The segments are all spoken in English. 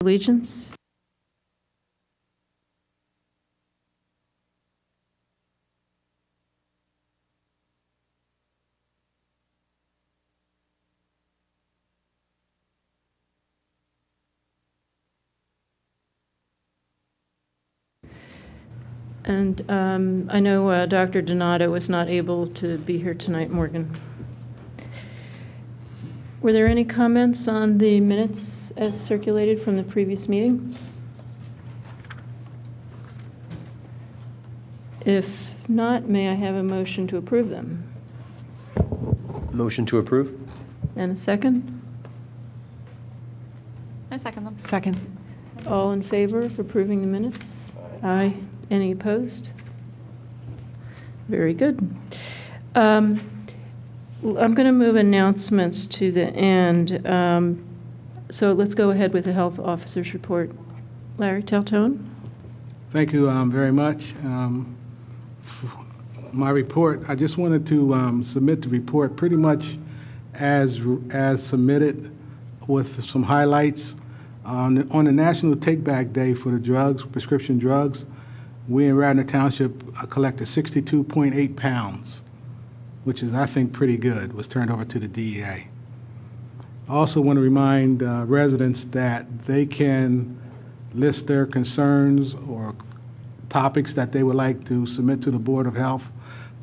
Allegiance. And I know Dr. Donato was not able to be here tonight, Morgan. Were there any comments on the minutes as circulated from the previous meeting? If not, may I have a motion to approve them? Motion to approve? And a second? I second them. Second. All in favor of approving the minutes? Aye. Any opposed? Very good. I'm going to move announcements to the end. So let's go ahead with the health officer's report. Larry Taltone. Thank you very much. My report, I just wanted to submit the report pretty much as submitted with some highlights. On the National Take-Back Day for the drugs, prescription drugs, we in Radnor Township collected 62.8 pounds, which is, I think, pretty good, was turned over to the DEA. I also want to remind residents that they can list their concerns or topics that they would like to submit to the Board of Health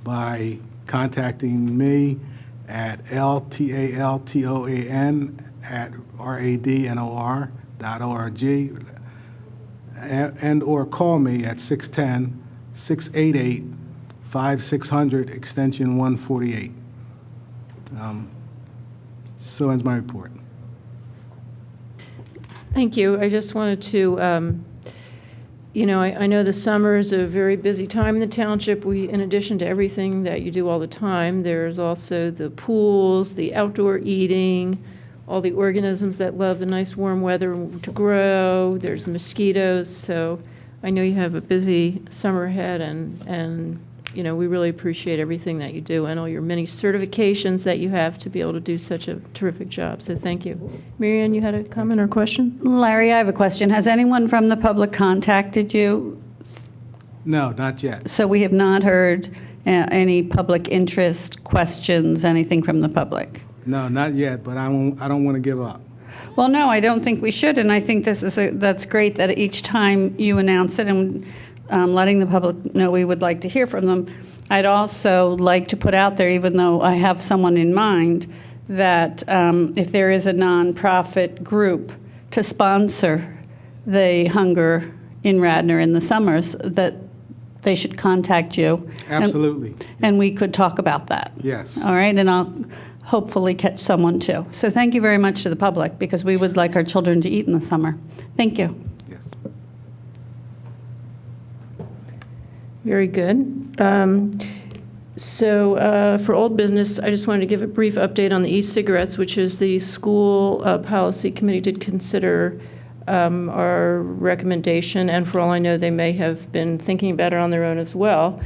by contacting me at ltaltoan@radnor.org and or call me at 610-688-5600 extension 148. So ends my report. Thank you. I just wanted to, I know the summer is a very busy time in the township. In addition to everything that you do all the time, there's also the pools, the outdoor eating, all the organisms that love the nice warm weather to grow. There's mosquitoes. So I know you have a busy summer ahead, and we really appreciate everything that you do and all your many certifications that you have to be able to do such a terrific job. So thank you. Marianne, you had a comment or question? Larry, I have a question. Has anyone from the public contacted you? No, not yet. So we have not heard any public interest questions, anything from the public? No, not yet, but I don't want to give up. Well, no, I don't think we should, and I think that's great that each time you announce it and letting the public know we would like to hear from them. I'd also like to put out there, even though I have someone in mind, that if there is a nonprofit group to sponsor the hunger in Radnor in the summers, that they should contact you. Absolutely. And we could talk about that. Yes. All right, and I'll hopefully catch someone too. So thank you very much to the public, because we would like our children to eat in the summer. Thank you. Yes. Very good. So for old business, I just wanted to give a brief update on the e-cigarettes, which is the school policy committee did consider our recommendation, and for all I know, they may have been thinking about it on their own as well.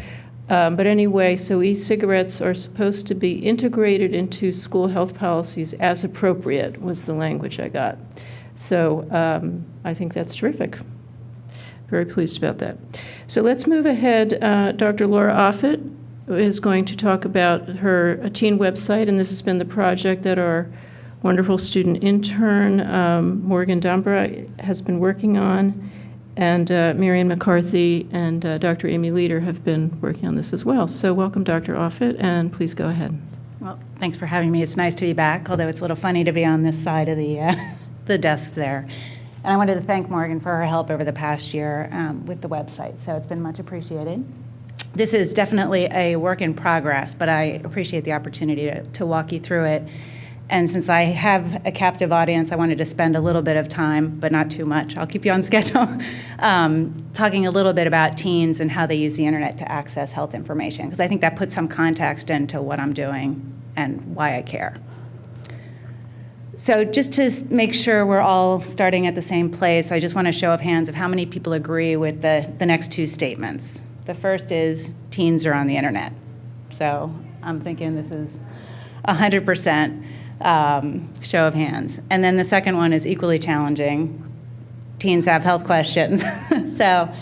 But anyway, so e-cigarettes are supposed to be integrated into school health policies as appropriate, was the language I got. So I think that's terrific. Very pleased about that. So let's move ahead. Dr. Laura Offit is going to talk about her teen website, and this has been the project that our wonderful student intern, Morgan Dumbra, has been working on. And Marian McCarthy and Dr. Amy Leader have been working on this as well. So welcome, Dr. Offit, and please go ahead. Well, thanks for having me. It's nice to be back, although it's a little funny to be on this side of the, the desk there. And I wanted to thank Morgan for her help over the past year with the website, so it's been much appreciated. This is definitely a work in progress, but I appreciate the opportunity to walk you through it. And since I have a captive audience, I wanted to spend a little bit of time, but not too much, I'll keep you on schedule, talking a little bit about teens and how they use the internet to access health information, because I think that puts some context into what I'm doing and why I care. So just to make sure we're all starting at the same place, I just want a show of hands of how many people agree with the next two statements. The first is teens are on the internet. So I'm thinking this is 100%. Show of hands. And then the second one is equally challenging. teens have health questions. So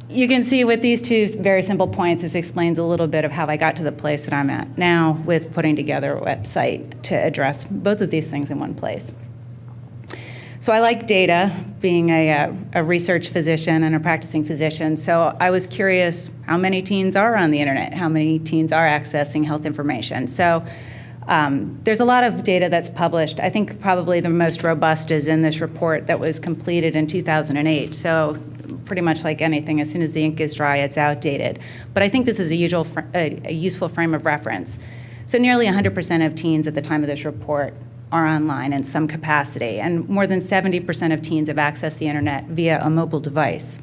you can see with these two very simple points, this explains a little bit of how I got to the place that I'm at now with putting together a website to address both of these things in one place. So I like data, being a research physician and a practicing physician. So I was curious how many teens are on the internet, how many teens are accessing health information. So there's a lot of data that's published. I think probably the most robust is in this report that was completed in 2008. So pretty much like anything, as soon as the ink is dry, it's outdated. But I think this is a useful frame of reference. So nearly 100% of teens at the time of this report are online in some capacity, and more than 70% of teens have accessed the internet via a mobile device.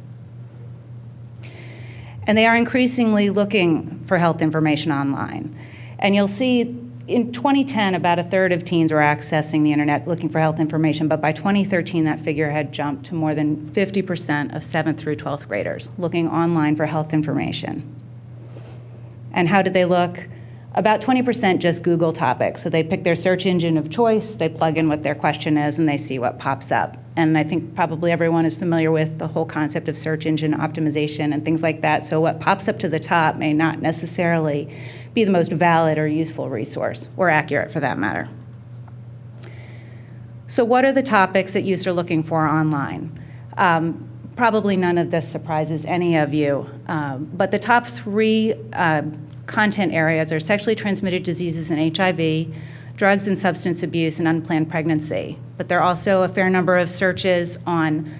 And they are increasingly looking for health information online. And you'll see in 2010, about a third of teens were accessing the internet looking for health information, but by 2013, that figure had jumped to more than 50% of 7th through 12th graders looking online for health information. And how did they look? About 20% just Google topics. So they pick their search engine of choice, they plug in what their question is, and they see what pops up. And I think probably everyone is familiar with the whole concept of search engine optimization and things like that. So what pops up to the top may not necessarily be the most valid or useful resource, or accurate for that matter. So what are the topics that youth are looking for online? Probably none of this surprises any of you, but the top three content areas are sexually transmitted diseases and HIV, drugs and substance abuse, and unplanned pregnancy. But there are also a fair number of searches on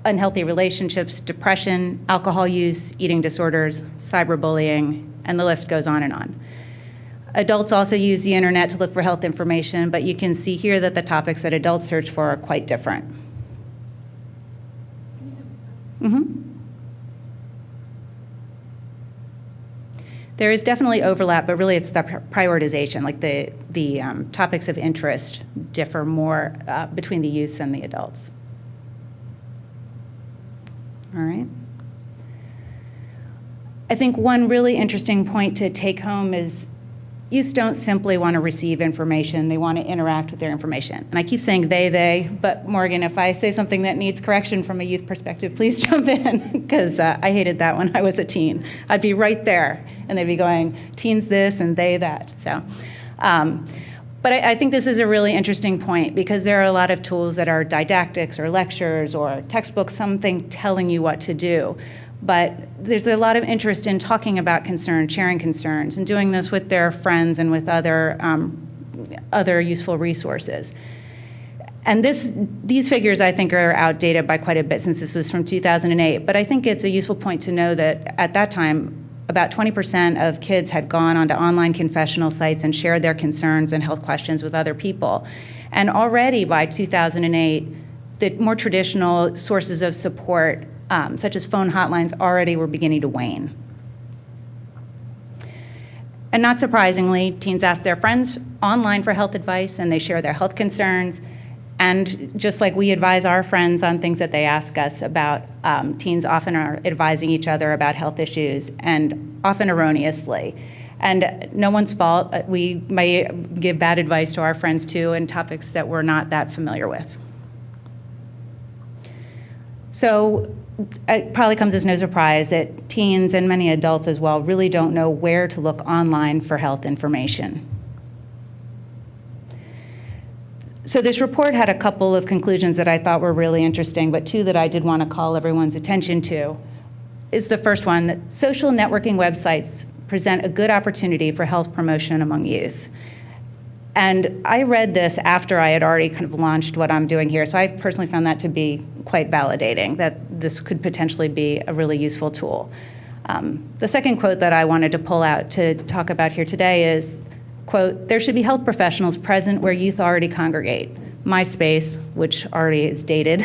unhealthy relationships, depression, alcohol use, eating disorders, cyberbullying, and the list goes on and on. Adults also use the internet to look for health information, but you can see here that the topics that adults search for are quite different. There is definitely overlap, but really it's the prioritization, like the topics of interest differ more between the youths and the adults. All right. I think one really interesting point to take home is youth don't simply want to receive information, they want to interact with their information. And I keep saying they, but Morgan, if I say something that needs correction from a youth perspective, please jump in, because I hated that when I was a teen. I'd be right there, and they'd be going, teens this and they that. So, but I think this is a really interesting point, because there are a lot of tools that are didactics or lectures or textbooks, something telling you what to do. But there's a lot of interest in talking about concerns, sharing concerns, and doing this with their friends and with other useful resources. And these figures, I think, are outdated by quite a bit, since this was from 2008. But I think it's a useful point to know that at that time, about 20% of kids had gone onto online confessional sites and shared their concerns and health questions with other people. And already by 2008, the more traditional sources of support, such as phone hotlines, already were beginning to wane. And not surprisingly, teens ask their friends online for health advice, and they share their health concerns. And just like we advise our friends on things that they ask us about, teens often are advising each other about health issues, and often erroneously. And no one's fault. We may give bad advice to our friends too, in topics that we're not that familiar with. So it probably comes as no surprise that teens and many adults as well really don't know where to look online for health information. So this report had a couple of conclusions that I thought were really interesting, but two that I did want to call everyone's attention to. Is the first one, that social networking websites present a good opportunity for health promotion among youth. And I read this after I had already kind of launched what I'm doing here, so I personally found that to be quite validating, that this could potentially be a really useful tool. The second quote that I wanted to pull out to talk about here today is, quote, "There should be health professionals present where youth already congregate. MySpace, which already is dated,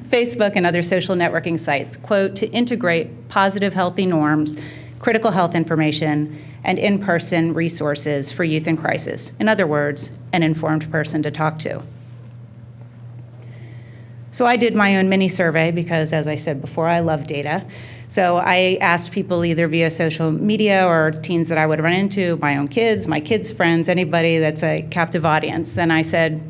Facebook and other social networking sites, quote, to integrate positive, healthy norms, critical health information, and in-person resources for youth in crisis. In other words, an informed person to talk to." So I did my own mini survey because, as I said before, I love data. So I asked people either via social media or teens that I would run into, my own kids, my kids' friends, anybody that's a captive audience. And I said,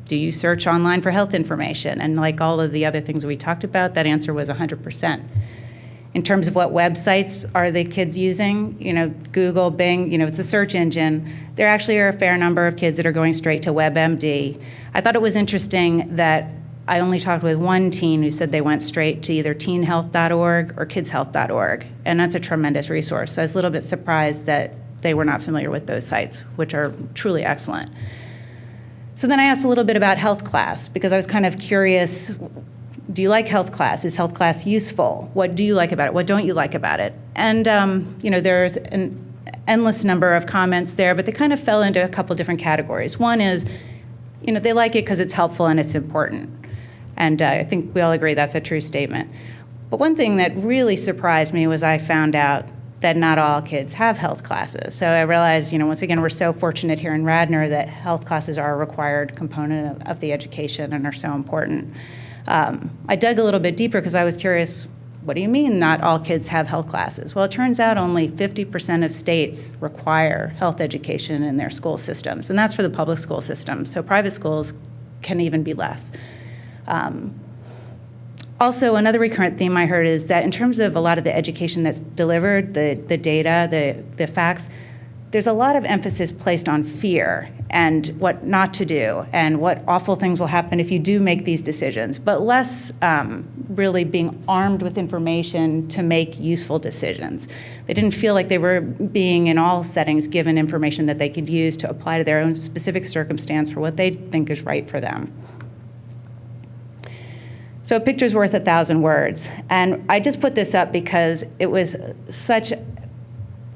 Do you search online for health information? And like all of the other things we talked about, that answer was 100%. In terms of what websites are the kids using, Google, Bing, it's a search engine. There actually are a fair number of kids that are going straight to WebMD. I thought it was interesting that I only talked with one teen who said they went straight to either teenhealth.org or kidshealth.org, and that's a tremendous resource. So I was a little bit surprised that they were not familiar with those sites, which are truly excellent. So then I asked a little bit about health class, because I was kind of curious, do you like health class? Is health class useful? What do you like about it? What don't you like about it? And there's an endless number of comments there, but they kind of fell into a couple different categories. One is, they like it because it's helpful and it's important. And I think we all agree that's a true statement. But one thing that really surprised me was I found out that not all kids have health classes. So I realized, once again, we're so fortunate here in Radnor that health classes are a required component of the education and are so important. I dug a little bit deeper because I was curious, what do you mean not all kids have health classes? Well, it turns out only 50% of states require health education in their school systems, and that's for the public school system. So private schools can even be less. Also, another recurrent theme I heard is that in terms of a lot of the education that's delivered, the data, the facts, there's a lot of emphasis placed on fear and what not to do and what awful things will happen if you do make these decisions, but less really being armed with information to make useful decisions. They didn't feel like they were being, in all settings, given information that they could use to apply to their own specific circumstance for what they think is right for them. So a picture's worth 1,000 words. And I just put this up because it was such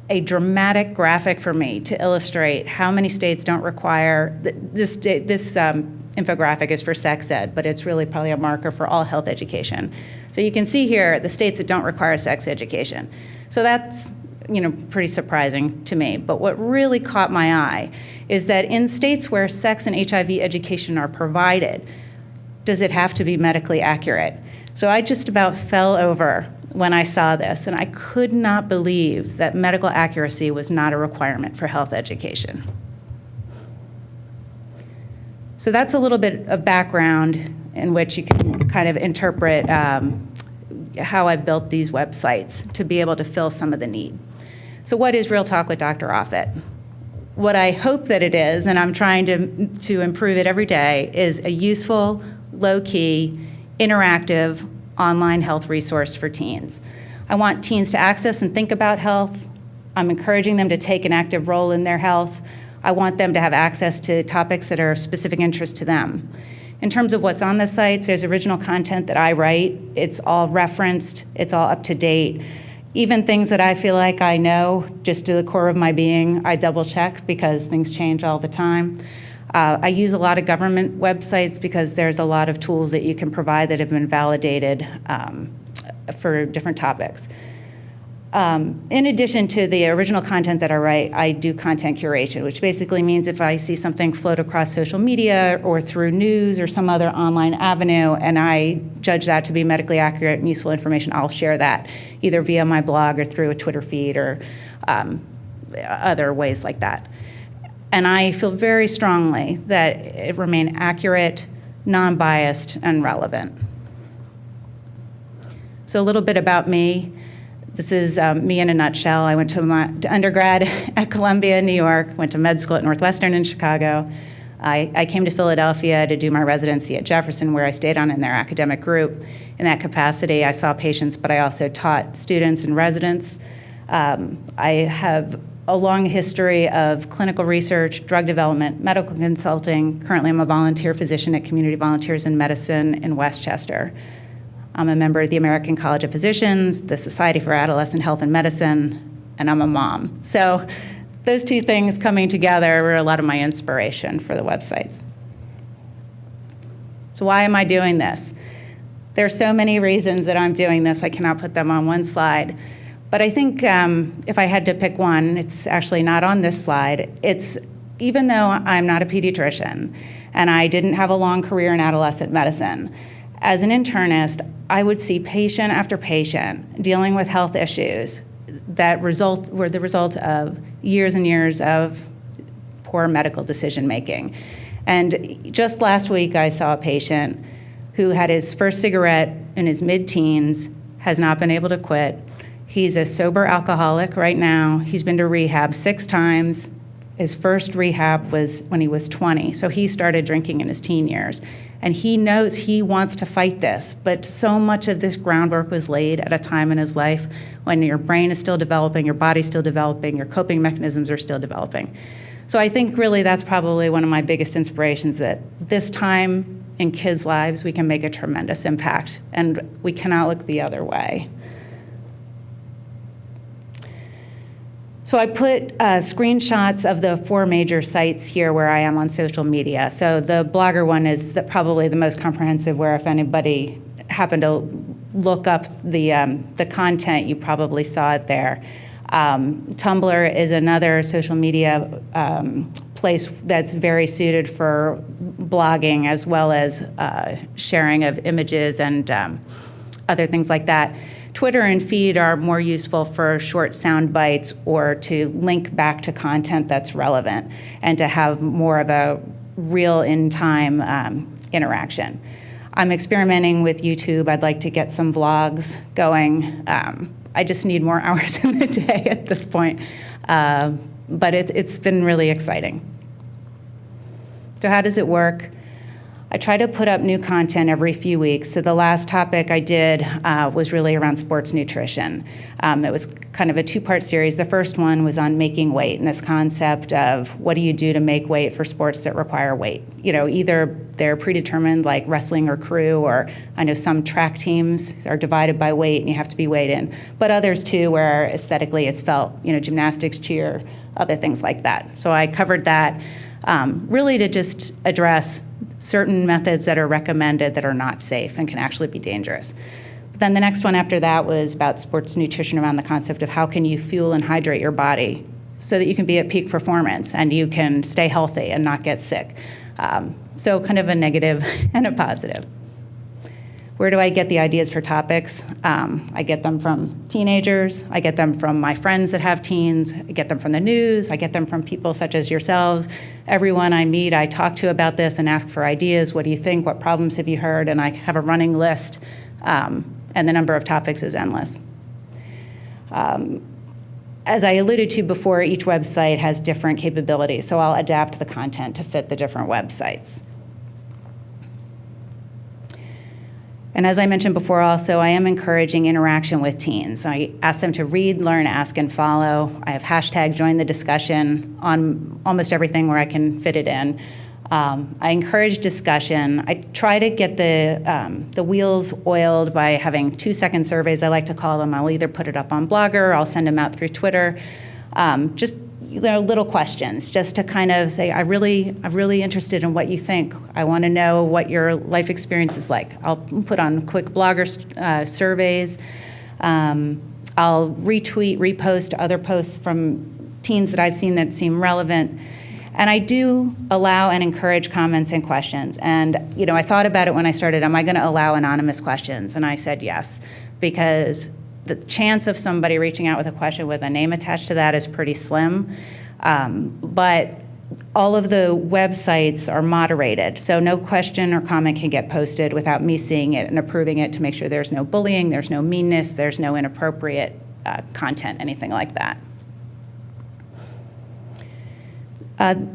a dramatic graphic for me to illustrate how many states don't require, this infographic is for sex ed, but it's really probably a marker for all health education. So you can see here the states that don't require sex education. So that's pretty surprising to me. But what really caught my eye is that in states where sex and HIV education are provided, does it have to be medically accurate? So I just about fell over when I saw this, and I could not believe that medical accuracy was not a requirement for health education. So that's a little bit of background in which you can kind of interpret how I built these websites to be able to fill some of the need. So what is Real Talk with Dr. Offit? What I hope that it is, and I'm trying to improve it every day, is a useful, low-key, interactive online health resource for teens. I want teens to access and think about health. I'm encouraging them to take an active role in their health. I want them to have access to topics that are of specific interest to them. In terms of what's on the sites, there's original content that I write. It's all referenced. It's all up to date. Even things that I feel like I know, just to the core of my being, I double check because things change all the time. I use a lot of government websites because there's a lot of tools that you can provide that have been validated for different topics. In addition to the original content that I write, I do content curation, which basically means if I see something float across social media or through news or some other online avenue, and I judge that to be medically accurate and useful information, I'll share that either via my blog or through a Twitter feed or other ways like that. And I feel very strongly that it remain accurate, non-biased, and relevant. So a little bit about me. This is me in a nutshell. I went to undergrad at Columbia, New York, went to med school at Northwestern in Chicago. I came to Philadelphia to do my residency at Jefferson, where I stayed on in their academic group. In that capacity, I saw patients, but I also taught students and residents. I have a long history of clinical research, drug development, medical consulting. Currently, I'm a volunteer physician at Community Volunteers in Medicine in Westchester. I'm a member of the American College of Physicians, the Society for Adolescent Health and Medicine, and I'm a mom. So those two things coming together were a lot of my inspiration for the websites. So why am I doing this? There are so many reasons that I'm doing this. I cannot put them on one slide. But I think if I had to pick one, it's actually not on this slide. It's, even though I'm not a pediatrician and I didn't have a long career in adolescent medicine, as an internist, I would see patient after patient dealing with health issues that were the result of years and years of poor medical decision making. And just last week, I saw a patient who had his first cigarette in his mid-teens, has not been able to quit. He's a sober alcoholic right now. He's been to rehab 6 times. His first rehab was when he was 20, so he started drinking in his teen years. And he knows he wants to fight this, but so much of this groundwork was laid at a time in his life when your brain is still developing, your body's still developing, your coping mechanisms are still developing. So I think really that's probably one of my biggest inspirations, that this time in kids' lives, we can make a tremendous impact, and we cannot look the other way. So I put screenshots of the 4 major sites here where I am on social media. So the blogger one is probably the most comprehensive, where if anybody happened to look up the content, you probably saw it there. Tumblr is another social media place that's very suited for blogging, as well as sharing of images and other things like that. Twitter and Feed are more useful for short sound bites or to link back to content that's relevant and to have more of a real in-time interaction. I'm experimenting with YouTube. I'd like to get some vlogs going. I just need more hours in the day at this point, but it's been really exciting. So how does it work? I try to put up new content every few weeks. So the last topic I did was really around sports nutrition. It was kind of a 2-part series. The first one was on making weight and this concept of what do you do to make weight for sports that require weight. You know, either they're predetermined like wrestling or crew, or I know some track teams are divided by weight and you have to be weighed in, but others too where aesthetically it's felt, you know, gymnastics, cheer, other things like that. So I covered that really to just address certain methods that are recommended that are not safe and can actually be dangerous. But then the next one after that was about sports nutrition, around the concept of how can you fuel and hydrate your body so that you can be at peak performance and you can stay healthy and not get sick. So kind of a negative and a positive. Where do I get the ideas for topics? I get them from teenagers. I get them from my friends that have teens. I get them from the news. I get them from people such as yourselves. Everyone I meet, I talk to about this and ask for ideas. What do you think? What problems have you heard? And I have a running list, and the number of topics is endless. As I alluded to before, each website has different capabilities, so I'll adapt the content to fit the different websites. And as I mentioned before also, I am encouraging interaction with teens. I ask them to read, learn, ask, and follow. I have hashtag join the discussion on almost everything where I can fit it in. I encourage discussion. I try to get the wheels oiled by having 2-second surveys, I like to call them. I'll either put it up on Blogger, or I'll send them out through Twitter. Just little questions, just to kind of say, I'm really interested in what you think. I want to know what your life experience is like. I'll put on quick Blogger surveys. I'll retweet, repost other posts from teens that I've seen that seem relevant. And I do allow and encourage comments and questions. And, you know, I thought about it when I started, am I going to allow anonymous questions? And I said yes, because the chance of somebody reaching out with a question with a name attached to that is pretty slim. But all of the websites are moderated, so no question or comment can get posted without me seeing it and approving it to make sure there's no bullying, there's no meanness, there's no inappropriate content, anything like that.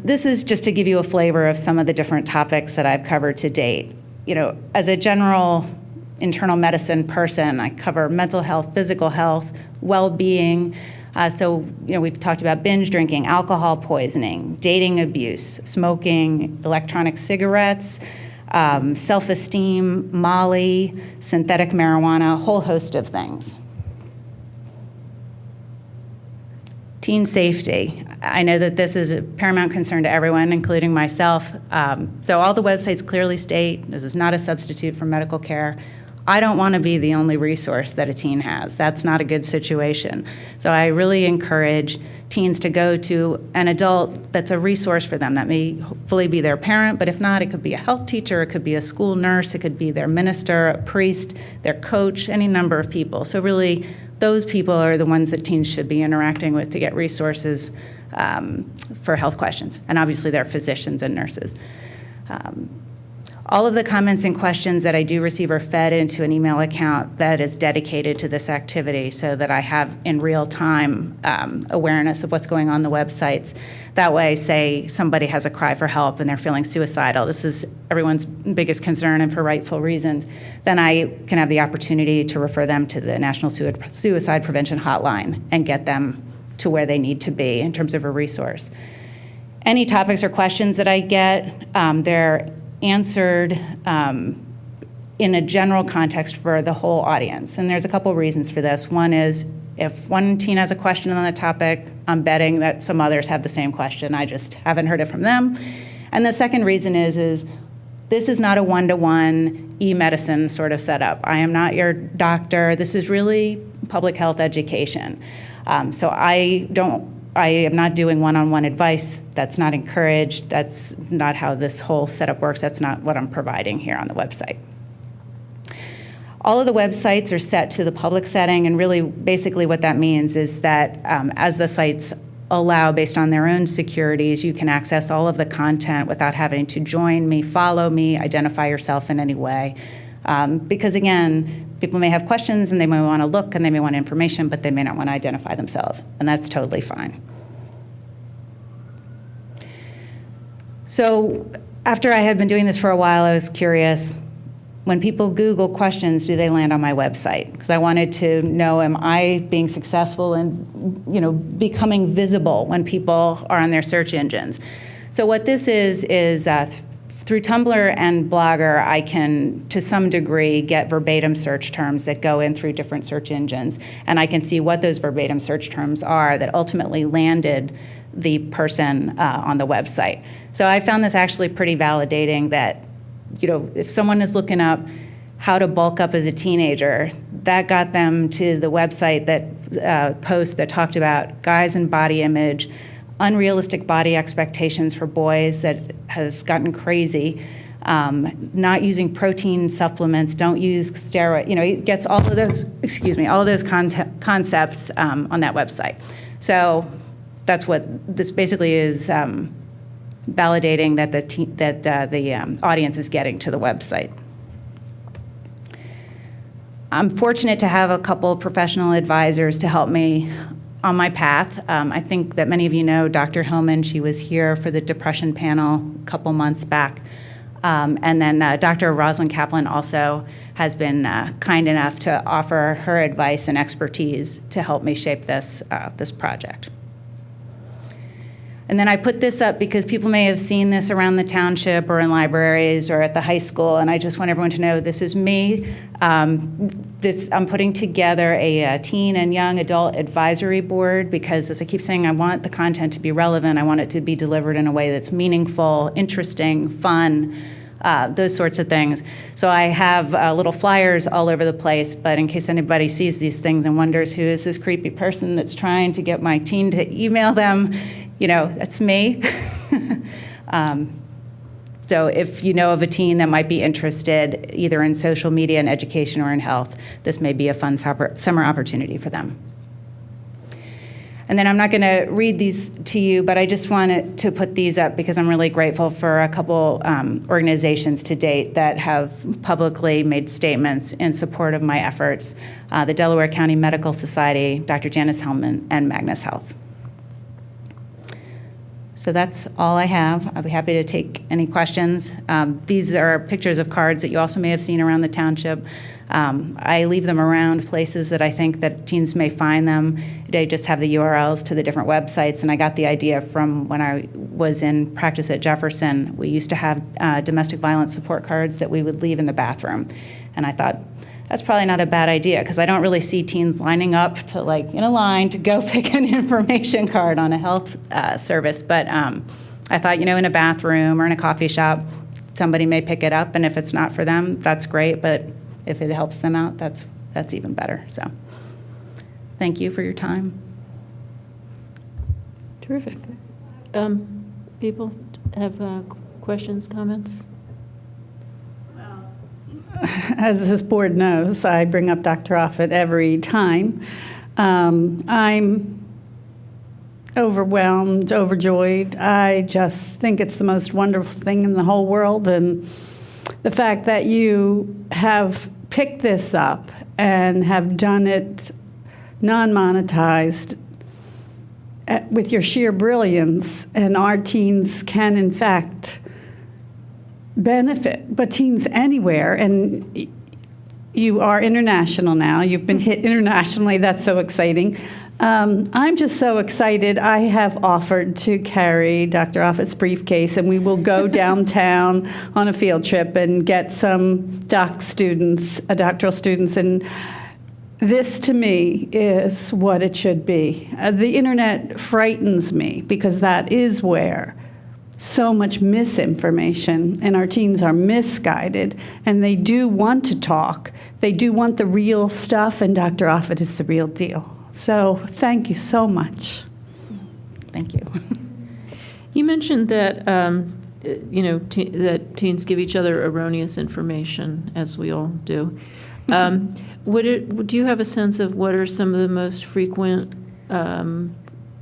This is just to give you a flavor of some of the different topics that I've covered to date. You know, as a general internal medicine person, I cover mental health, physical health, well-being. So, you know, we've talked about binge drinking, alcohol poisoning, dating abuse, smoking, electronic cigarettes, self-esteem, Molly, synthetic marijuana, a whole host of things. Teen safety. I know that this is a paramount concern to everyone, including myself. So all the websites clearly state this is not a substitute for medical care. I don't want to be the only resource that a teen has. That's not a good situation. So I really encourage teens to go to an adult that's a resource for them. That may hopefully be their parent, but if not, it could be a health teacher, it could be a school nurse, it could be their minister, a priest, their coach, any number of people. So really, those people are the ones that teens should be interacting with to get resources for health questions. And obviously, they're physicians and nurses. All of the comments and questions that I do receive are fed into an email account that is dedicated to this activity so that I have in real time awareness of what's going on the websites. That way, say somebody has a cry for help and they're feeling suicidal, this is everyone's biggest concern and for rightful reasons, then I can have the opportunity to refer them to the National Suicide Prevention Hotline and get them to where they need to be in terms of a resource. Any topics or questions that I get, they're answered in a general context for the whole audience. And there's a couple reasons for this. One is if one teen has a question on the topic, I'm betting that some others have the same question. I just haven't heard it from them. And the second reason is this is not a one-to-one e-medicine sort of setup. I am not your doctor. This is really public health education. So I am not doing one-on-one advice. That's not encouraged. That's not how this whole setup works. That's not what I'm providing here on the website. All of the websites are set to the public setting, and really basically what that means is that as the sites allow based on their own securities, you can access all of the content without having to join me, follow me, identify yourself in any way. Because again, people may have questions and they may want to look and they may want information, but they may not want to identify themselves, and that's totally fine. So after I had been doing this for a while, I was curious, when people Google questions, do they land on my website? Because I wanted to know, am I being successful in becoming visible when people are on their search engines? So what this is through Tumblr and Blogger, I can, to some degree, get verbatim search terms that go in through different search engines, and I can see what those verbatim search terms are that ultimately landed the person on the website. So I found this actually pretty validating that, if someone is looking up how to bulk up as a teenager, that got them to the website that post that talked about guys and body image, unrealistic body expectations for boys that has gotten crazy, not using protein supplements, don't use steroid. It gets all of those, concepts on that website. So that's what this basically is validating that the audience is getting to the website. I'm fortunate to have a couple professional advisors to help me on my path. I think that many of you know Dr. Hillman. She was here for the depression panel a couple months back. And then Dr. Rosalind Kaplan also has been kind enough to offer her advice and expertise to help me shape this project. And then I put this up because people may have seen this around the township or in libraries or at the high school, and I just want everyone to know this is me. I'm putting together a teen and young adult advisory board because, as I keep saying, I want the content to be relevant. I want it to be delivered in a way that's meaningful, interesting, fun, those sorts of things. So I have little flyers all over the place, but in case anybody sees these things and wonders who is this creepy person that's trying to get my teen to email them, that's me. So if you know of a teen that might be interested either in social media and education or in health, this may be a fun summer opportunity for them. And then I'm not going to read these to you, but I just wanted to put these up because I'm really grateful for a couple organizations to date that have publicly made statements in support of my efforts. The Delaware County Medical Society, Dr. Janice Hellman, and Magnus Health. So that's all I have. I'll be happy to take any questions. These are pictures of cards that you also may have seen around the township. I leave them around places that I think that teens may find them. They just have the URLs to the different websites, and I got the idea from when I was in practice at Jefferson. We used to have domestic violence support cards that we would leave in the bathroom, and I thought, that's probably not a bad idea because I don't really see teens lining up to in a line to go pick an information card on a health service. But I thought, in a bathroom or in a coffee shop, somebody may pick it up, and if it's not for them, that's great. But if it helps them out, that's even better. So thank you for your time. Terrific. People have questions, comments? As this board knows, I bring up Dr. Offit every time. I'm overwhelmed, overjoyed. I just think it's the most wonderful thing in the whole world. And the fact that you have picked this up and have done it non-monetized with your sheer brilliance, and our teens can, in fact, benefit, but teens anywhere. And you are international now. You've been hit internationally. That's so exciting. I'm just so excited. I have offered to carry Dr. Offit's briefcase, and we will go downtown on a field trip and get some doctoral students. And this, to me, is what it should be. The internet frightens me because that is where so much misinformation, and our teens are misguided, and they do want to talk. They do want the real stuff, and Dr. Offit is the real deal. So thank you so much. Thank you. You mentioned that, that teens give each other erroneous information, as we all do. Do you have a sense of what are some of the most frequent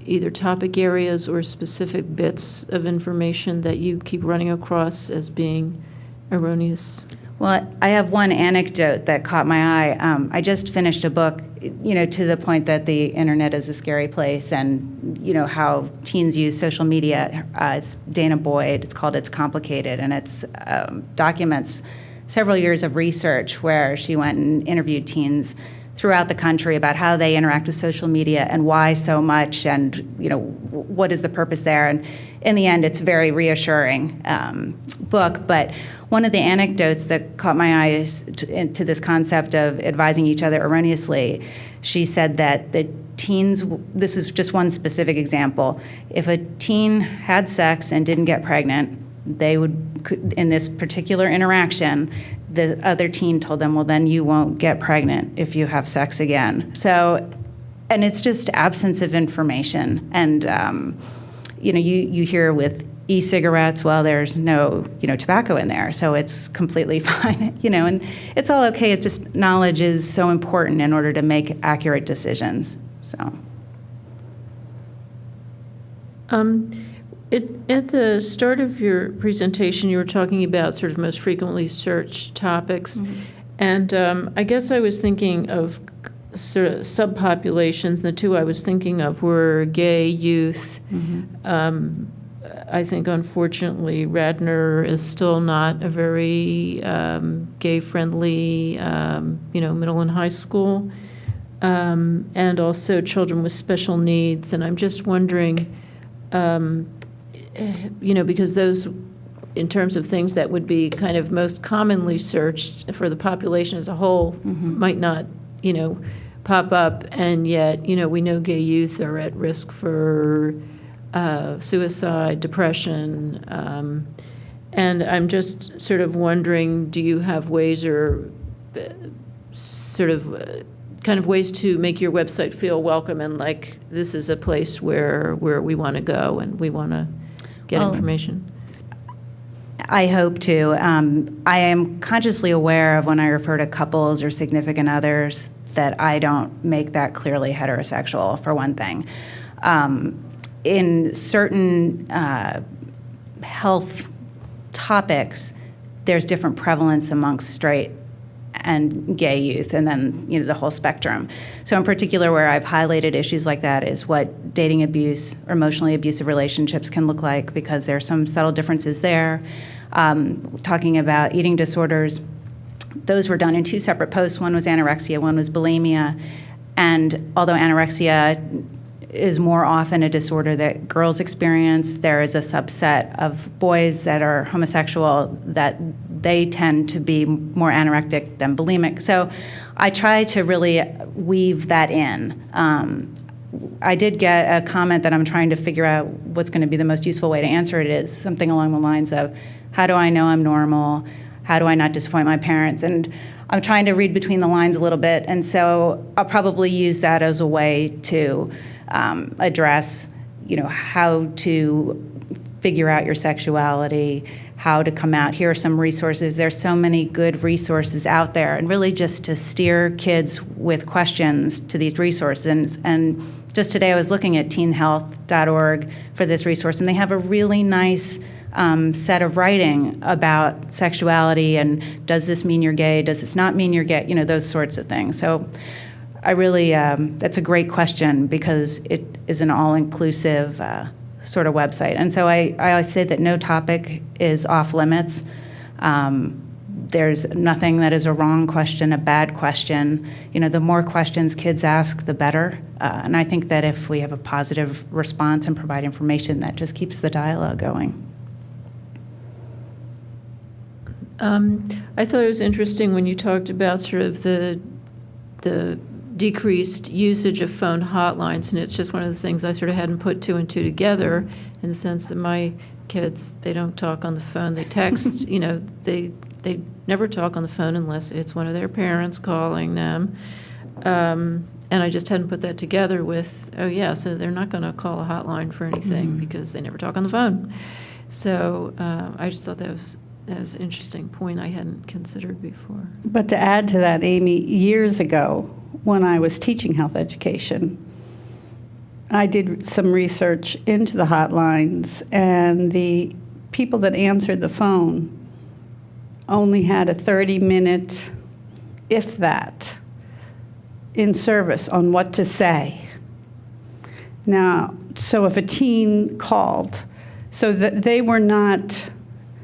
either topic areas or specific bits of information that you keep running across as being erroneous? Well, I have one anecdote that caught my eye. I just finished a book, to the point that the internet is a scary place, and, how teens use social media. It's Dana Boyd. It's called It's Complicated, and it's documents several years of research where she went and interviewed teens throughout the country about how they interact with social media and why so much, and what is the purpose there. And in the end, it's a very reassuring book. But one of the anecdotes that caught my eye is to this concept of advising each other erroneously. She said that the teens, this is just one specific example, if a teen had sex and didn't get pregnant, they would, in this particular interaction, the other teen told them, well, then you won't get pregnant if you have sex again. So, and it's just absence of information. And, you hear with e-cigarettes, well, there's no, tobacco in there, so it's completely fine, and it's all okay. It's just knowledge is so important in order to make accurate decisions, so. At the start of your presentation, you were talking about sort of most frequently searched topics. Mm-hmm. And I guess I was thinking of sort of subpopulations. The two I was thinking of were gay youth. Mm-hmm. I think, unfortunately, Radnor is still not a very gay-friendly, middle and high school. And also children with special needs. And I'm just wondering, because those, in terms of things that would be kind of most commonly searched for the population as a whole, mm-hmm. might not, pop up. And yet, we know gay youth are at risk for suicide, depression. And I'm just sort of wondering, do you have ways or sort of kind of ways to make your website feel welcome and like this is a place where we want to go and we want to get information? I hope to. I am consciously aware of when I refer to couples or significant others that I don't make that clearly heterosexual, for one thing. In certain health topics, there's different prevalence amongst straight and gay youth, and then the whole spectrum. So in particular, where I've highlighted issues like that is what dating abuse or emotionally abusive relationships can look like, because there are some subtle differences there. Talking about eating disorders, those were done in two separate posts. One was anorexia, one was bulimia. And although anorexia is more often a disorder that girls experience, there is a subset of boys that are homosexual that they tend to be more anorectic than bulimic. So I try to really weave that in. I did get a comment that I'm trying to figure out what's going to be the most useful way to answer it is something along the lines of, how do I know I'm normal? How do I not disappoint my parents? And I'm trying to read between the lines a little bit, and so I'll probably use that as a way to address, how to figure out your sexuality, how to come out. Here are some resources. There's so many good resources out there, and really just to steer kids with questions to these resources. And Just today, I was looking at teenhealth.org for this resource, and they have a really nice set of writing about sexuality and does this mean you're gay, does this not mean you're gay, those sorts of things. So I really, that's a great question because it is an all-inclusive sort of website. And so I always say that no topic is off limits. There's nothing that is a wrong question, a bad question. The more questions kids ask, the better. And I think that if we have a positive response and provide information, that just keeps the dialogue going. I thought it was interesting when you talked about sort of the decreased usage of phone hotlines, and it's just one of those things I sort of hadn't put two and two together in the sense that my kids, they don't talk on the phone, they text, they never talk on the phone unless it's one of their parents calling them. And I just hadn't put that together with, oh yeah, so they're not going to call a hotline for anything because they never talk on the phone. So I just thought that was an interesting point I hadn't considered before. But to add to that, Amy, years ago, when I was teaching health education, I did some research into the hotlines, and the people that answered the phone only had a 30-minute, if that, in service on what to say. Now, so if a teen called, so that they were not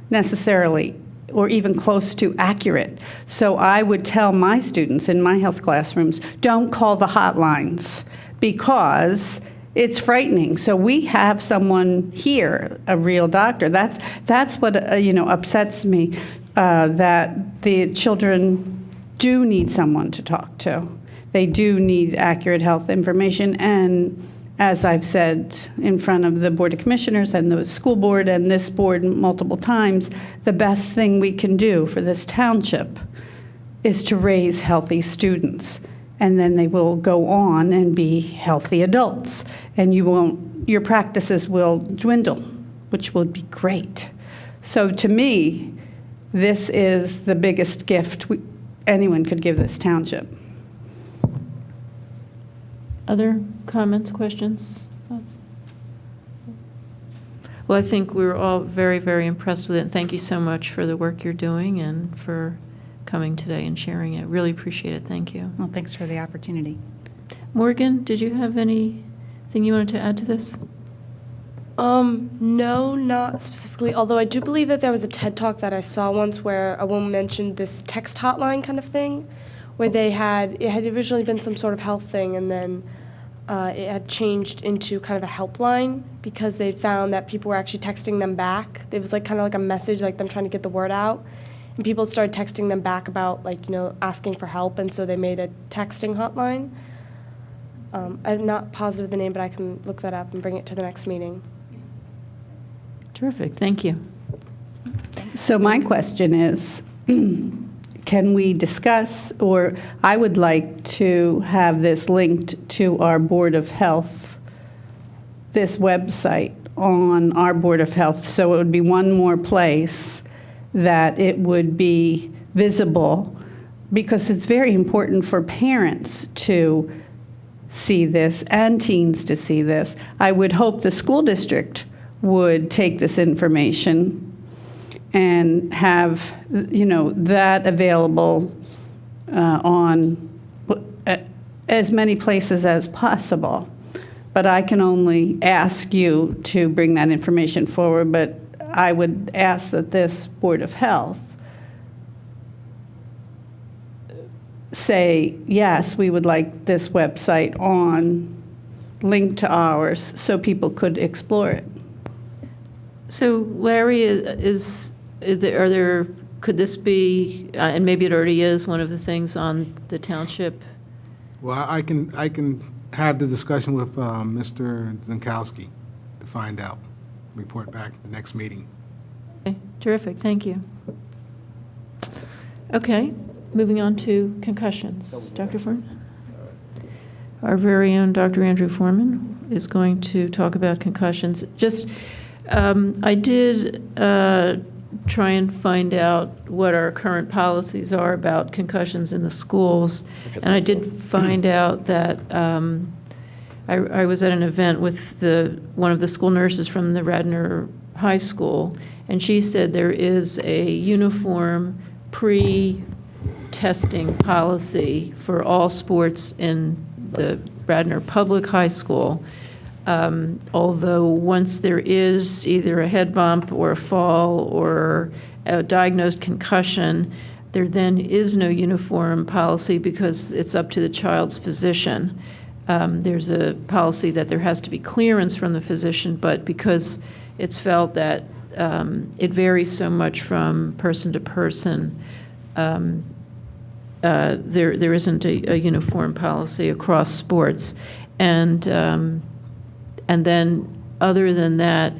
necessarily or even close to accurate. So I would tell my students in my health classrooms, don't call the hotlines because it's frightening. So we have someone here, a real doctor. That's what upsets me, that the children do need someone to talk to. They do need accurate health information, and as I've said in front of the Board of Commissioners and the school board and this board multiple times, the best thing we can do for this township is to raise healthy students. And then they will go on and be healthy adults. And your practices will dwindle, which would be great. So to me, this is the biggest gift anyone could give this township. Other comments, questions, thoughts? Well, I think we were all very, very impressed with it. And thank you so much for the work you're doing and for coming today and sharing it. Really appreciate it. Thank you. Well, thanks for the opportunity. Morgan, did you have anything you wanted to add to this? No, not specifically, although I do believe that there was a TED Talk that I saw once where a woman mentioned this text hotline kind of thing, where it had originally been some sort of health thing, and then it had changed into kind of a helpline because they found that people were actually texting them back. It was kind of like a message, like them trying to get the word out. And people started texting them back about, asking for help, and so they made a texting hotline. I'm not positive of the name, but I can look that up and bring it to the next meeting. Terrific. Thank you. So my question is, can we discuss, or I would like to have this linked to our Board of Health, this website on our Board of Health, so it would be one more place that it would be visible, because it's very important for parents to see this and teens to see this. I would hope the school district would take this information and have, that available on as many places as possible. But I can only ask you to bring that information forward, but I would ask that this Board of Health say, yes, we would like this website linked to ours so people could explore it. So Larry, could this be, and maybe it already is, one of the things on the township? Well, I can have the discussion with Mr. Zankowski to find out, report back at the next meeting. Okay, terrific, thank you. Okay, moving on to concussions. Dr. Foreman? Our very own Dr. Andrew Foreman is going to talk about concussions. I did try and find out what our current policies are about concussions in the schools, and I did find out that I was at an event with one of the school nurses from the Radnor High School, and she said there is a uniform pre-testing policy for all sports in the Radnor Public High School. Although once there is either a head bump or a fall or a diagnosed concussion, there then is no uniform policy because it's up to the child's physician. There's a policy that there has to be clearance from the physician, but because it's felt that it varies so much from person to person, there isn't a uniform policy across sports. And then other than that,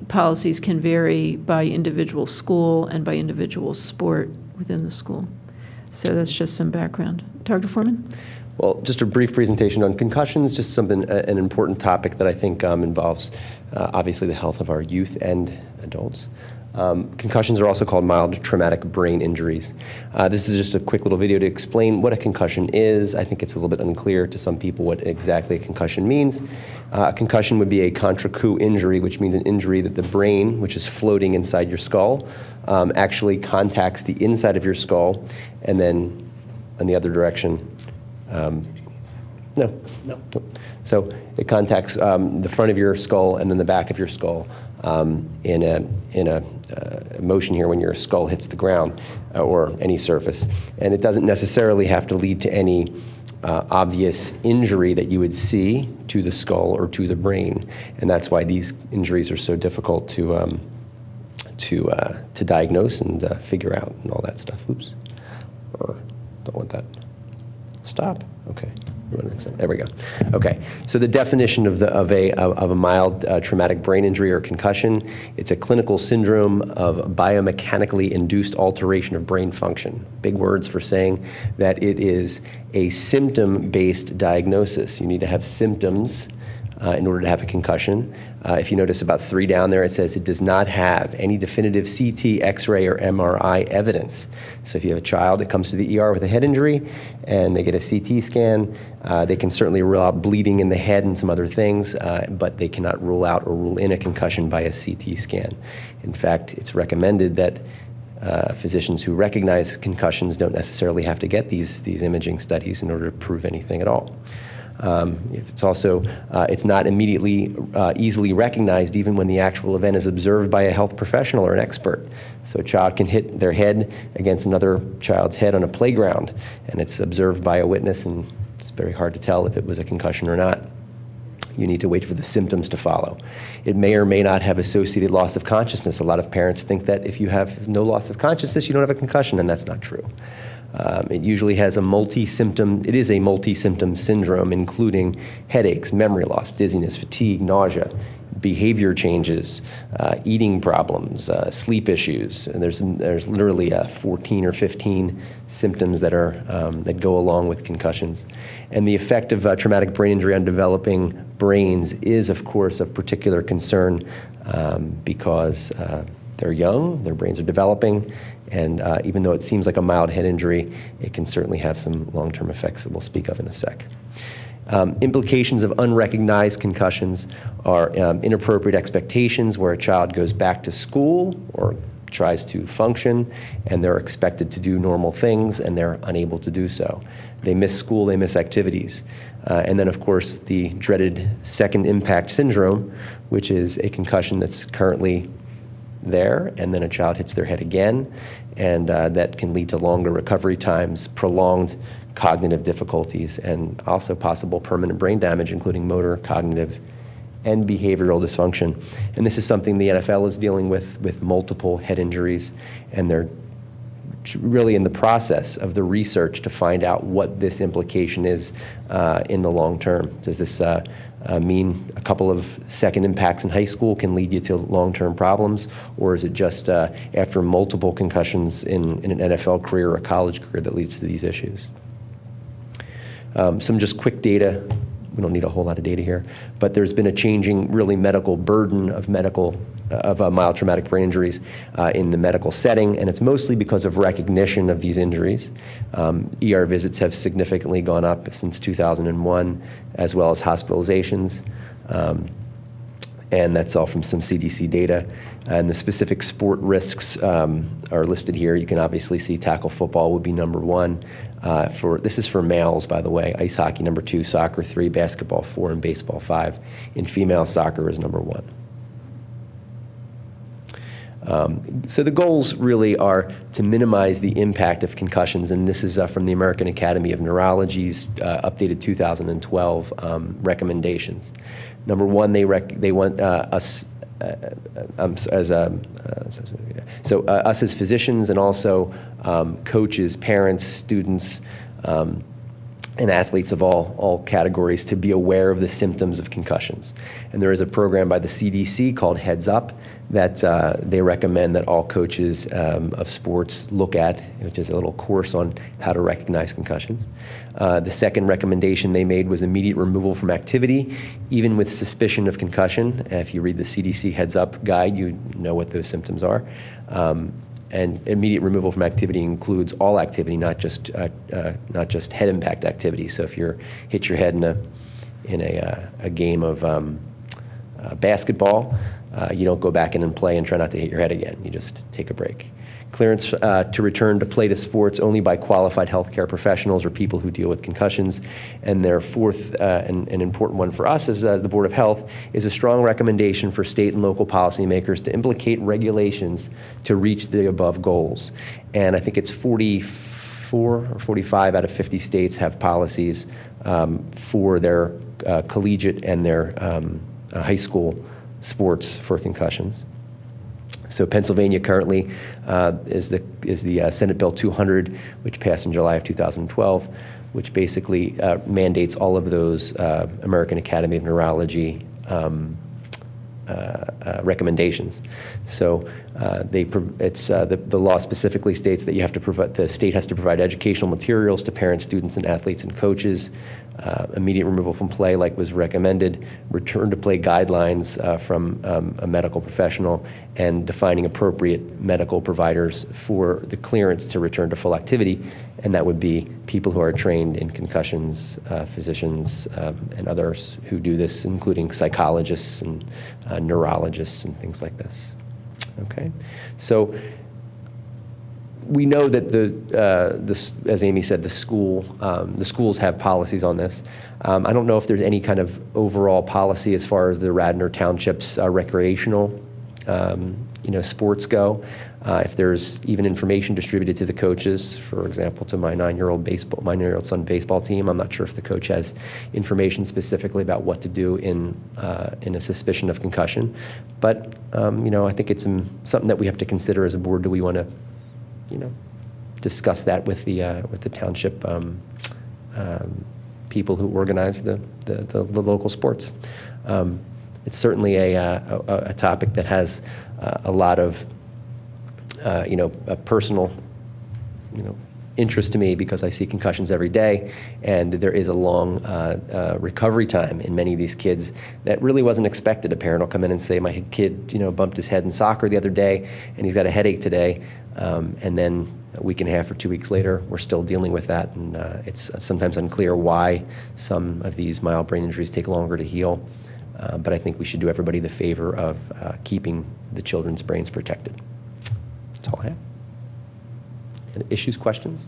policies can vary by individual school and by individual sport within the school. So that's just some background. Dr. Foreman? Well, just a brief presentation on concussions, just something, an important topic that I think involves obviously the health of our youth and adults. Concussions are also called mild traumatic brain injuries. This is just a quick little video to explain what a concussion is. I think it's a little bit unclear to some people what exactly a concussion means. A concussion would be a contra coup injury, which means an injury that the brain, which is floating inside your skull, actually contacts the inside of your skull, and then in the other direction, no. So it contacts the front of your skull and then the back of your skull in a motion here when your skull hits the ground or any surface. And it doesn't necessarily have to lead to any obvious injury that you would see to the skull or to the brain. And that's why these injuries are so difficult to diagnose and figure out and all that stuff. Oops. Don't want that. Stop. Okay. There we go. Okay. So the definition of a mild traumatic brain injury or concussion, it's a clinical syndrome of biomechanically induced alteration of brain function. Big words for saying that it is a symptom-based diagnosis. You need to have symptoms in order to have a concussion. If you notice about 3 down there, it says it does not have any definitive CT, X-ray, or MRI evidence. So if you have a child that comes to the ER with a head injury and they get a CT scan, they can certainly rule out bleeding in the head and some other things, but they cannot rule out or rule in a concussion by a CT scan. In fact, it's recommended that physicians who recognize concussions don't necessarily have to get these imaging studies in order to prove anything at all. It's also, it's not immediately easily recognized even when the actual event is observed by a health professional or an expert. So a child can hit their head against another child's head on a playground, and it's observed by a witness, and it's very hard to tell if it was a concussion or not. You need to wait for the symptoms to follow. It may or may not have associated loss of consciousness. A lot of parents think that if you have no loss of consciousness, you don't have a concussion, and that's not true. It usually has a multi-symptom syndrome, including headaches, memory loss, dizziness, fatigue, nausea, behavior changes, eating problems, sleep issues. And there's literally 14 or 15 symptoms that go along with concussions. And the effect of traumatic brain injury on developing brains is, of course, of particular concern because they're young, their brains are developing, and even though it seems like a mild head injury, it can certainly have some long-term effects that we'll speak of in a sec. Implications of unrecognized concussions are inappropriate expectations where a child goes back to school or tries to function and they're expected to do normal things and they're unable to do so. They miss school, they miss activities. And then, of course, the dreaded second impact syndrome, which is a concussion that's currently there, and then a child hits their head again, and that can lead to longer recovery times, prolonged cognitive difficulties, and also possible permanent brain damage, including motor, cognitive, and behavioral dysfunction. And this is something the NFL is dealing with multiple head injuries, and they're really in the process of the research to find out what this implication is in the long term. Does this mean a couple of second impacts in high school can lead you to long-term problems, or is it just after multiple concussions in an NFL career or a college career that leads to these issues? Some just quick data we don't need a whole lot of data here, but there's been a changing, really, medical burden of mild traumatic brain injuries in the medical setting, and it's mostly because of recognition of these injuries. ER visits have significantly gone up since 2001, as well as hospitalizations. And that's all from some CDC data. And the specific sport risks are listed here. You can obviously see tackle football would be number 1. This is for males, by the way. Ice hockey, number 2, soccer 3, basketball 4, and baseball 5. In female, soccer is number 1. So the goals really are to minimize the impact of concussions, and this is from the American Academy of Neurology's updated 2012 recommendations. Number 1, they want us us as physicians, and also coaches, parents, students, and athletes of all categories to be aware of the symptoms of concussions. And there is a program by the CDC called Heads Up that they recommend that all coaches of sports look at, which is a little course on how to recognize concussions. The second recommendation they made was immediate removal from activity, even with suspicion of concussion. If you read the CDC Heads Up guide, you know what those symptoms are. And immediate removal from activity includes all activity, not just head impact activity. So if you hit your head in a game of basketball, you don't go back in and play and try not to hit your head again. You just take a break. Clearance to return to play to sports only by qualified healthcare professionals or people who deal with concussions. And their fourth and an important one for us as the Board of Health is a strong recommendation for state and local policymakers to implicate regulations to reach the above goals. And I think it's 44 or 45 out of 50 states have policies for their collegiate and their high school sports for concussions. So Pennsylvania currently is the Senate Bill 200, which passed in July of 2012, which basically mandates all of those American Academy of Neurology recommendations. So the law specifically states that the state has to provide educational materials to parents, students, and athletes and coaches. Immediate removal from play, like was recommended, return to play guidelines from a medical professional, and defining appropriate medical providers for the clearance to return to full activity, and that would be people who are trained in concussions, physicians, and others who do this, including psychologists and neurologists and things like this. Okay, so we know that as Amy said, the schools have policies on this. I don't know if there's any kind of overall policy as far as the Radnor Township's recreational, sports go. If there's even information distributed to the coaches, for example, to my 9-year-old son's baseball team, I'm not sure if the coach has information specifically about what to do in a suspicion of concussion. But I think it's something that we have to consider as a board. Do we want to discuss that with the township people who organize the local sports? It's certainly a topic that has a lot of a personal interest to me, because I see concussions every day, and there is a long recovery time in many of these kids that really wasn't expected. A parent will come in and say, my kid bumped his head in soccer the other day and he's got a headache today, and then a week and a half or 2 weeks later we're still dealing with that, and it's sometimes unclear why some of these mild brain injuries take longer to heal, but I think we should do everybody the favor of keeping the children's brains protected. That's all I have. Issues, questions?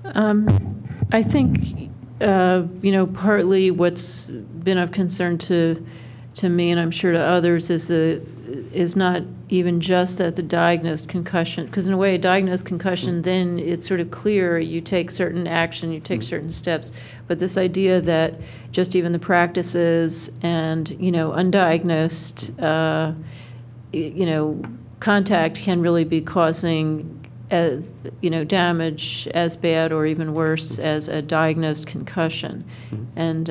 I think, partly what's been of concern to me, and I'm sure to others, is not even just that the diagnosed concussion, because in a way, a diagnosed concussion, then it's sort of clear, you take certain action, you take certain steps, but this idea that just even the practices and, undiagnosed, contact can really be causing, damage as bad or even worse as a diagnosed concussion. And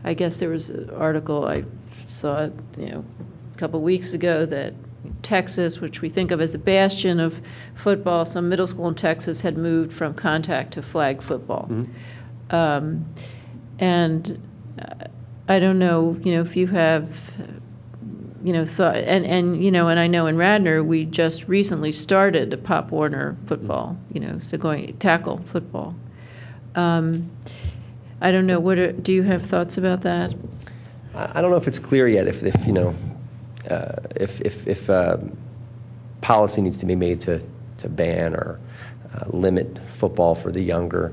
I guess there was an article I saw, a couple weeks ago that Texas, which we think of as the bastion of football, some middle school in Texas had moved from contact to flag football. And I don't know, if you have, thought, and I know in Radnor, we just recently started a Pop Warner football, so going tackle football. I don't know, do you have thoughts about that? I don't know if it's clear yet if policy needs to be made to ban or limit football for the younger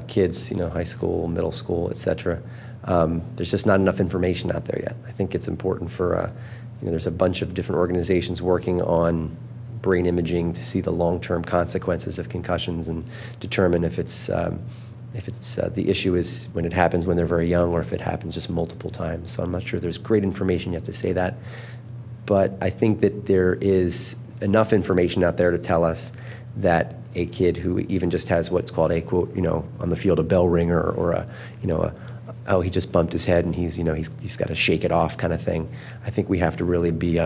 kids, high school, middle school, et cetera. There's just not enough information out there yet. I think it's important for, there's a bunch of different organizations working on brain imaging to see the long-term consequences of concussions and determine if it's the issue is when it happens when they're very young or if it happens just multiple times. So I'm not sure there's great information yet to say that. But I think that there is enough information out there to tell us that a kid who even just has what's called a quote, on the field, a bell ringer or oh, he just bumped his head and he's got to shake it off kind of thing. I think we have to really be,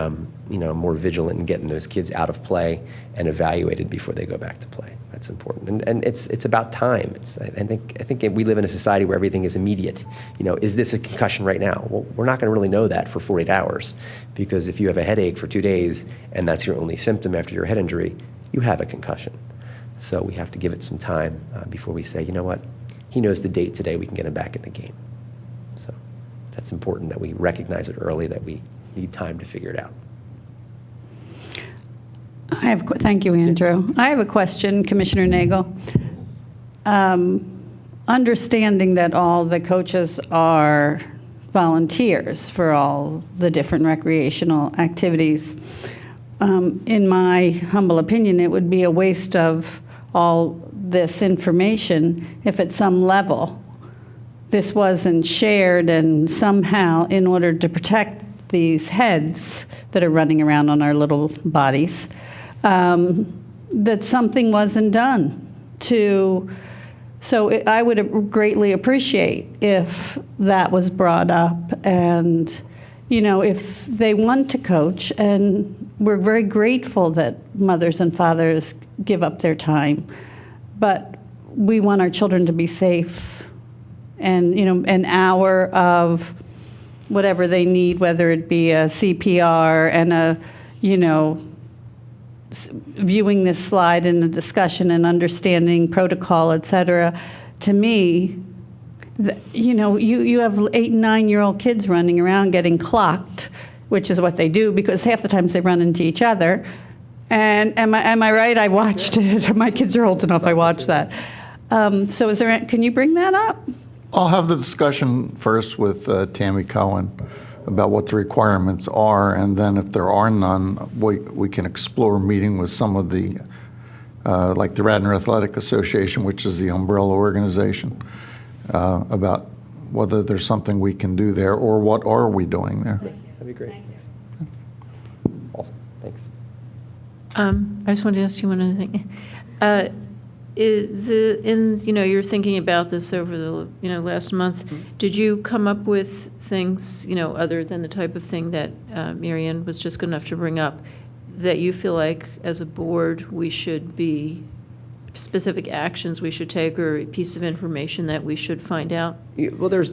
more vigilant in getting those kids out of play and evaluated before they go back to play. That's important. And it's about time. I think we live in a society where everything is immediate. Is this a concussion right now? Well, we're not going to really know that for 48 hours because if you have a headache for 2 days and that's your only symptom after your head injury, you have a concussion. So we have to give it some time before we say, you know what, he knows the date today, we can get him back in the game. So that's important that we recognize it early, that we need time to figure it out. Thank you, Andrew. I have a question, Commissioner Nagel. Understanding that all the coaches are volunteers for all the different recreational activities, in my humble opinion, it would be a waste of all this information if at some level this wasn't shared and somehow in order to protect these heads that are running around on our little bodies, that something wasn't done to. So I would greatly appreciate if that was brought up and, if they want to coach, and we're very grateful that mothers and fathers give up their time, but we want our children to be safe and, an hour of whatever they need, whether it be a CPR and viewing this slide in a discussion and understanding protocol, et cetera. To me, you have 8 and 9-year-old kids running around getting clocked, which is what they do because half the times they run into each other. And am I right? I watched it. My kids are old enough. I watched that. So can you bring that up? I'll have the discussion first with Tammy Cohen about what the requirements are, and then if there are none, we can explore meeting with some of the, like the Radnor Athletic Association, which is the umbrella organization, about whether there's something we can do there or what are we doing there. That'd be great. Thanks. Awesome. Thanks. I just wanted to ask you one other thing. You're thinking about this over the last month. Mm-hmm. Did you come up with things other than the type of thing that Marianne was just good enough to bring up that you feel like as a board we should be specific actions we should take or a piece of information that we should find out? Well, there is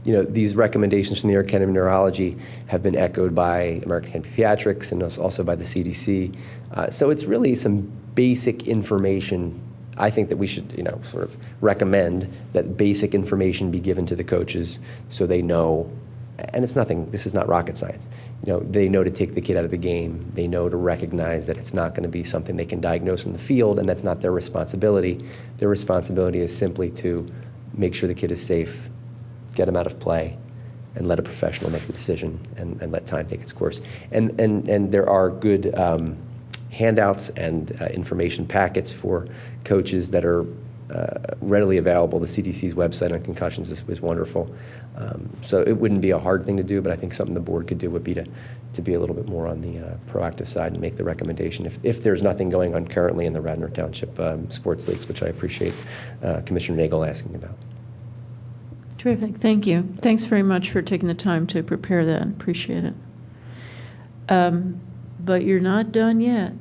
these recommendations from the American Academy of Neurology have been echoed by American Academy of Pediatrics and also by the CDC. So it's really some basic information. I think that we should, sort of recommend that basic information be given to the coaches so they know, and this is not rocket science. They know to take the kid out of the game. They know to recognize that it's not going to be something they can diagnose in the field, and that's not their responsibility. Their responsibility is simply to make sure the kid is safe, get him out of play, and let a professional make the decision and let time take its course. And there are good handouts and information packets for coaches that are readily available. The CDC's website on concussions is wonderful. So it wouldn't be a hard thing to do, but I think something the board could do would be to be a little bit more on the proactive side and make the recommendation if there's nothing going on currently in the Radnor Township sports leagues, which I appreciate Commissioner Nagel asking about. Terrific. Thank you. Thanks very much for taking the time to prepare that. Appreciate it. But you're not done yet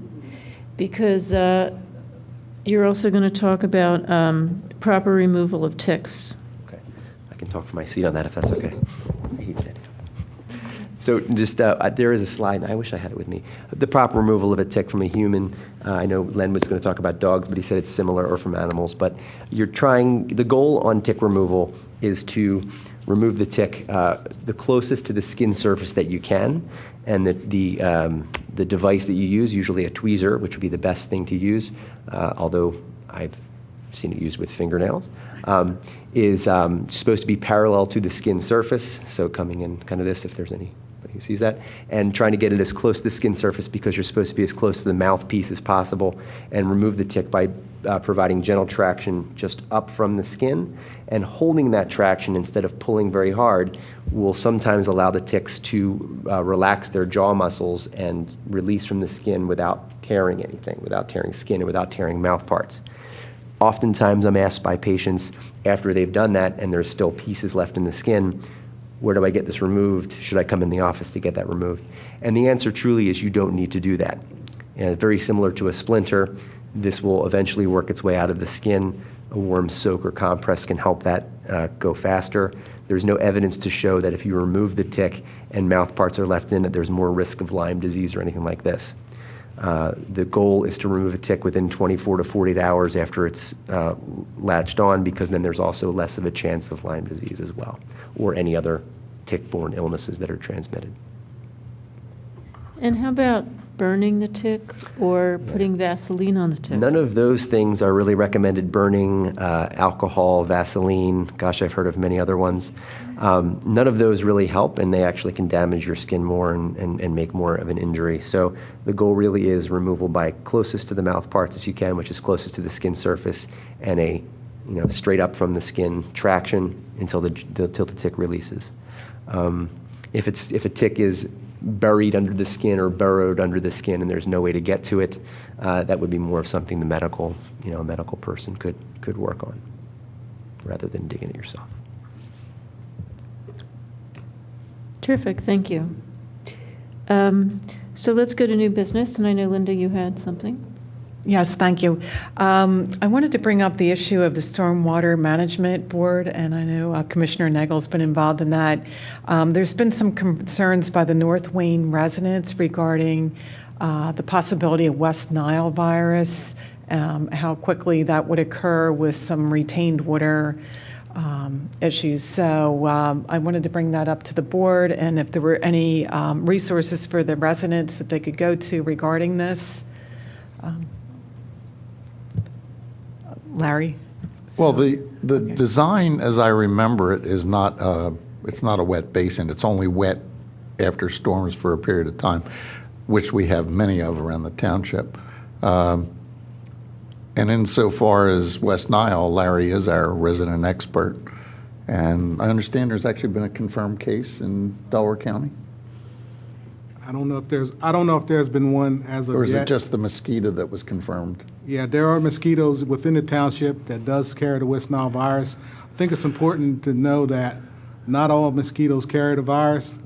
because you're also going to talk about proper removal of ticks. Okay. I can talk from my seat on that if that's okay. I hate standing up. So just, there is a slide, and I wish I had it with me. The proper removal of a tick from a human. I know Len was going to talk about dogs, but he said it's similar, or from animals. But the goal on tick removal is to remove the tick the closest to the skin surface that you can, and the device that you use, usually a tweezer, which would be the best thing to use, although I've seen it used with fingernails, is supposed to be parallel to the skin surface, so coming in kind of this, if there's anybody who sees that, and trying to get it as close to the skin surface because you're supposed to be as close to the mouthpiece as possible, and remove the tick by providing gentle traction just up from the skin, and holding that traction instead of pulling very hard will sometimes allow the ticks to relax their jaw muscles and release from the skin without tearing anything, without tearing skin, and without tearing mouth parts. Oftentimes I'm asked by patients after they've done that and there's still pieces left in the skin, where do I get this removed? Should I come in the office to get that removed? And the answer truly is you don't need to do that. And very similar to a splinter, this will eventually work its way out of the skin. A warm soak or compress can help that go faster. There's no evidence to show that if you remove the tick and mouth parts are left in, that there's more risk of Lyme disease or anything like this. The goal is to remove a tick within 24 to 48 hours after it's latched on, because then there's also less of a chance of Lyme disease as well, or any other tick-borne illnesses that are transmitted. And how about burning the tick or putting Vaseline on the tick? None of those things are really recommended. Burning, alcohol, Vaseline, gosh, I've heard of many other ones. None of those really help, and they actually can damage your skin more and make more of an injury. So the goal really is removal by closest to the mouth parts as you can, which is closest to the skin surface, and a straight up from the skin traction until the tick releases. If a tick is buried under the skin or burrowed under the skin and there's no way to get to it, that would be more of something the medical person could work on, rather than digging it yourself. Terrific, thank you. So let's go to new business, and I know, Linda, you had something. Yes, thank you. I wanted to bring up the issue of the Stormwater Management Board, and I know Commissioner Nagel's been involved in that. There's been some concerns by the North Wayne residents regarding the possibility of West Nile virus, how quickly that would occur with some retained water issues. So I wanted to bring that up to the board, and if there were any resources for the residents that they could go to regarding this. Larry? Well, the design, as I remember it, is it's not a wet basin. It's only wet after storms for a period of time, which we have many of around the township. And insofar as West Nile, Larry is our resident expert. And I understand there's actually been a confirmed case in Delaware County. I don't know if there's been one as of yet. Or is it just the mosquito that was confirmed? Yeah, there are mosquitoes within the township that does carry the West Nile virus. I think it's important to know that not all mosquitoes carry the virus.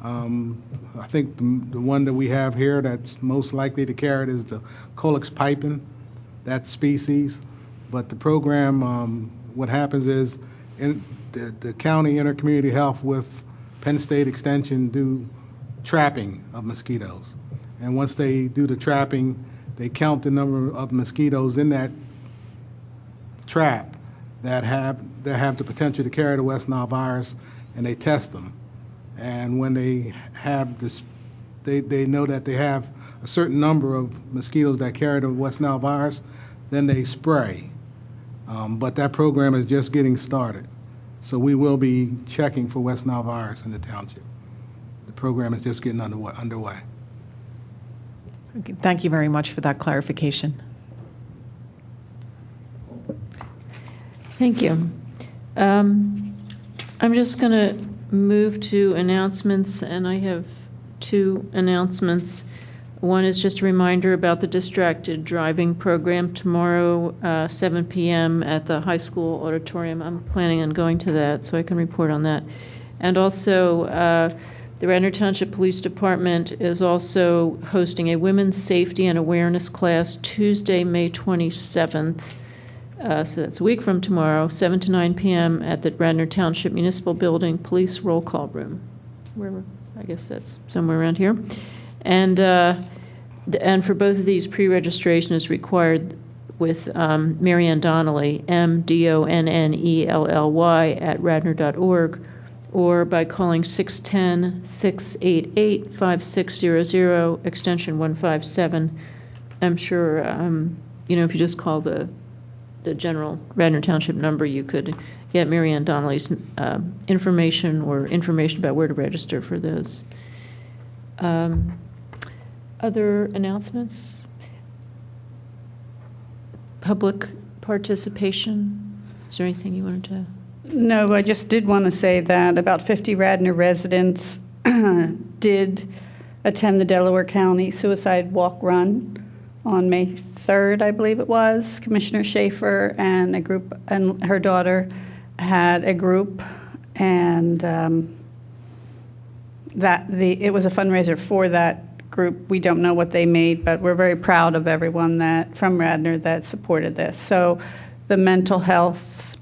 I think the one that we have here that's most likely to carry it is the Colex piping, that species. But the program, what happens is the county intercommunity health with Penn State Extension do trapping of mosquitoes. And once they do the trapping, they count the number of mosquitoes in that trap that have the potential to carry the West Nile virus, and they test them. And when they have this, they know that they have a certain number of mosquitoes that carry the West Nile virus, then they spray. But that program is just getting started. So we will be checking for West Nile virus in the township. The program is just getting underway. Okay, thank you very much for that clarification. Thank you. I'm just going to move to announcements, and I have two announcements. One is just a reminder about the distracted driving program tomorrow, 7 p.m. at the high school auditorium. I'm planning on going to that, so I can report on that. And also, the Radnor Township Police Department is also hosting a women's safety and awareness class Tuesday, May 27th So that's a week from tomorrow, 7 to 9 p.m. at the Radnor Township Municipal Building Police Roll Call Room. Wherever, I guess that's somewhere around here. And for both of these, pre-registration is required with Marianne Donnelly, MDONNELLY @radnor.org, or by calling 610-688-5600, extension 157. I'm sure, if you just call the general Radnor Township number, you could get Marianne Donnelly's information or information about where to register for those. Other announcements? Public participation? Is there anything you wanted to? No, I just did want to say that about 50 Radnor residents did attend the Delaware County Suicide Walk Run on May 3rd, I believe it was. Commissioner Schaefer and a group, and her daughter had a group, and it was a fundraiser for that group. We don't know what they made, but we're very proud of everyone from Radnor that supported this. So the mental health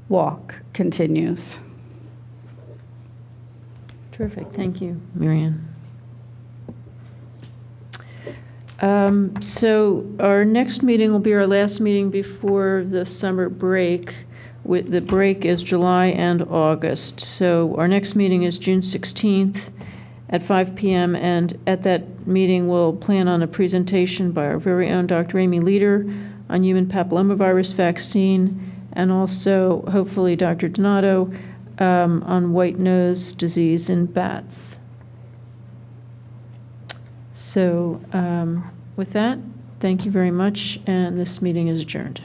walk continues. Terrific. Thank you, Marianne. So our next meeting will be our last meeting before the summer break. The break is July and August. So our next meeting is June 16th at 5 p.m. And at that meeting, we'll plan on a presentation by our very own Dr. Amy Leader on human papillomavirus vaccine, and also hopefully Dr. Donato on white nose disease in bats. So with that, thank you very much, and this meeting is adjourned.